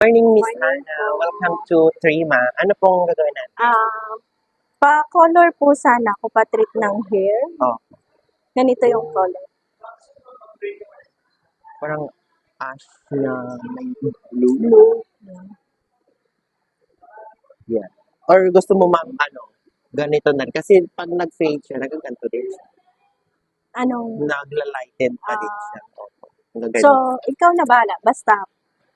Morning, Miss Morning Ana. po. Welcome to Trima. Ano pong gagawin natin? Pa-color po sana ako, pa-treat ng hair. Oh, Ganito yung color. parang ash na may blue. Blue. Yeah. Or gusto mo ganito na. Kasi pag nag-fade siya, nagaganto din siya. Anong, Nagla-lighten pa din ah, siya. Opo. so, Ganito. ikaw na bahala. Basta,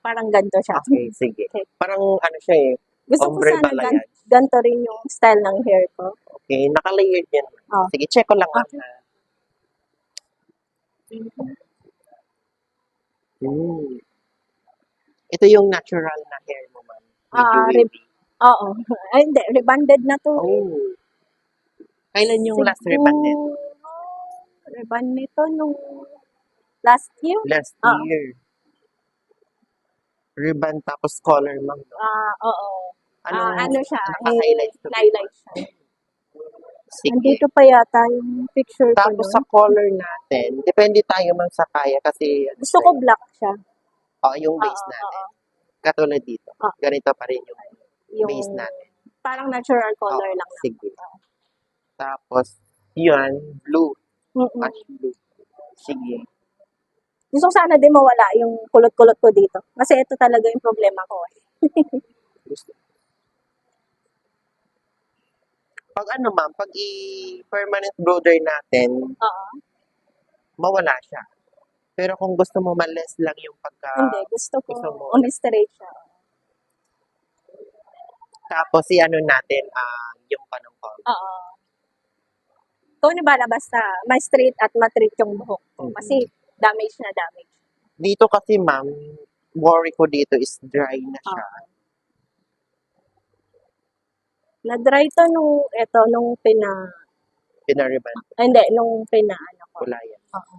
parang ganito siya. Okay, sige. Okay. Parang ano siya eh. Gusto ko Ombre sana balayage. ganito rin yung style ng hair ko. Okay, naka-layered yan. Oh. Sige, check ko lang. Okay. Ito yung natural na hair mo, ma'am. Medyo wavy. Oo. Ay, hindi. Rebanded na to. Oh. Kailan yung last rebanded? Reband nito nung last year. Last Oo. year. Ribbon tapos color, ma'am. No? Oo. Anong Ano siya? naka-highlights to Highlight siya. Sige. Nandito pa yata yung picture ko Tapos nun. sa color natin, depende tayo man sa kaya kasi Gusto ko black siya. yung base Oo, natin. oo. Katulad dito. Oo. Ganito pa rin yung Yung base natin. parang natural color Oo, lang. sige. Tapos, yun, blue. Mm-mm. Ash blue. Sige. Gusto ko sana din mawala yung kulot-kulot ko dito. Kasi ito talaga yung problema ko. Gusto. Pag ma'am, pag i-permanent brooder natin, Oo. mawala siya. Pero kung gusto mo ma-less lang yung Hindi, gusto ko gusto mo. umi-straight siya. Tapos natin, yung panungkol. Oo. Ikaw na bala basta ma-straight at ma-treat yung buhok ko. Kasi damage na damage. Dito kasi ma'am, worry ko dito is dry na siya. Na-dry to nung Pinariban. hindi, nung ano ko. Kulayan. Oo.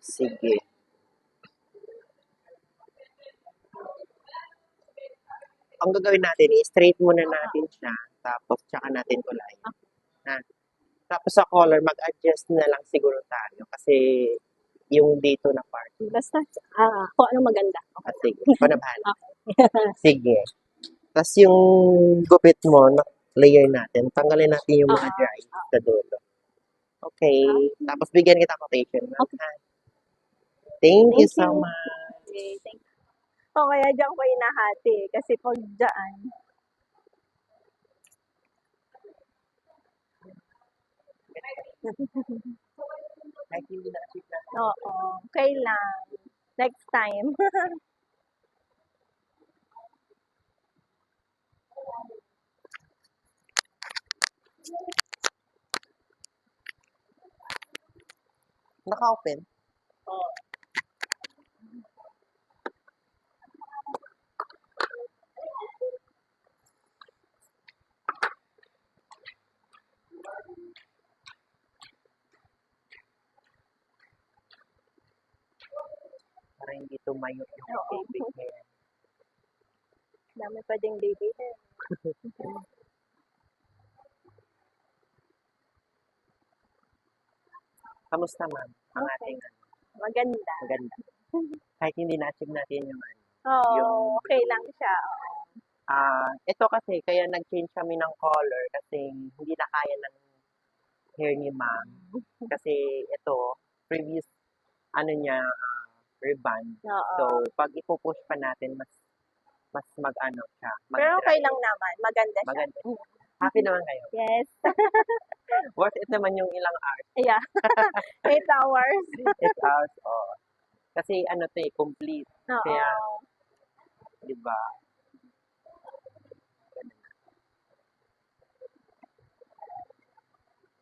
Sige. Ang gagawin natin, i-straight muna natin siya, tapos tsaka natin kulayan. Tapos sa color, mag-adjust na lang siguro tayo kasi yung dito na part. Basta, kung ano maganda. Sige, panabahala. Sige. Tapos yung gupit mo, layer natin, tanggalin natin yung mga dry sa dulo. Okay. Tapos bigyan kita quotation. Okay. Thank you so you. much. Okay, thank you. Kaya dyan ko inahati. Kasi pag dyan, Kahit hindi na achieve natin. oo, okay lang. Next time. Naka-open? Oo. Para hindi tumayo yung bibig niya. Dami pa ding baby hair. Kamusta ma'am? Ang Okay. ating Maganda. maganda. Kahit hindi na-achieve natin yung Oo, yung okay lang siya. ito kasi kaya nag-change kami ng color kasi hindi na kaya ng hair ni ma'am. Kasi ito, previous niya, reband. Oo. So, pag ipupush pa natin, mas siya. Pero okay lang naman. Maganda siya. Maganda. Happy naman kayo. Yes. Worth it naman yung ilang hours. Yeah. 8 hours. 8 hours, oh. Kasi complete. Oo. Kaya, di ba?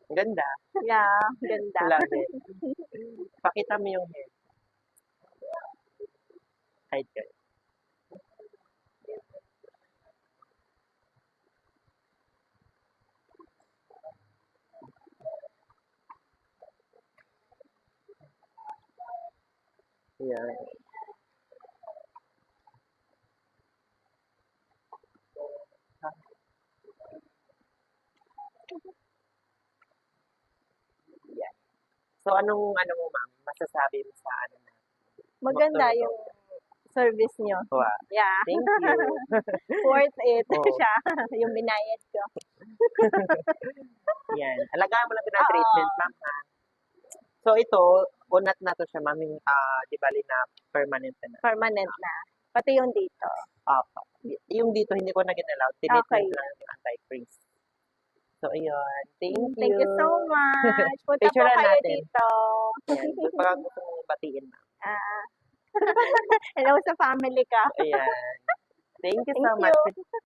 Ganda. Yeah, ganda. Love it. Pakita mo yung hair. Kahit kayo. Yeah. So, anong ano mo, ma'am? Masasabi mo sa ano na? Maganda Doktor ito. yung service nyo. Wow. Yeah. Thank you. Worth it Oo. siya. Yung binayad ko. Yan. Alagaan mo lang din ang Oo. treatment, ma'am, ha? So, ito, unat na to siya, ma'am. Yung, di bali na permanent na. Permanent na. Pati yung dito. Opo. Yung dito, hindi ko na ginalaw. Tinitment Okay. lang yung anti-freeze. So, ayun. Thank Thank you so you. much. Punta po Picturean kayo natin. dito. Yan. Kung baka gusto mong batiin, ma'am. Ah. Hello sa family ka. Ayan. Thank you Thank so much. you.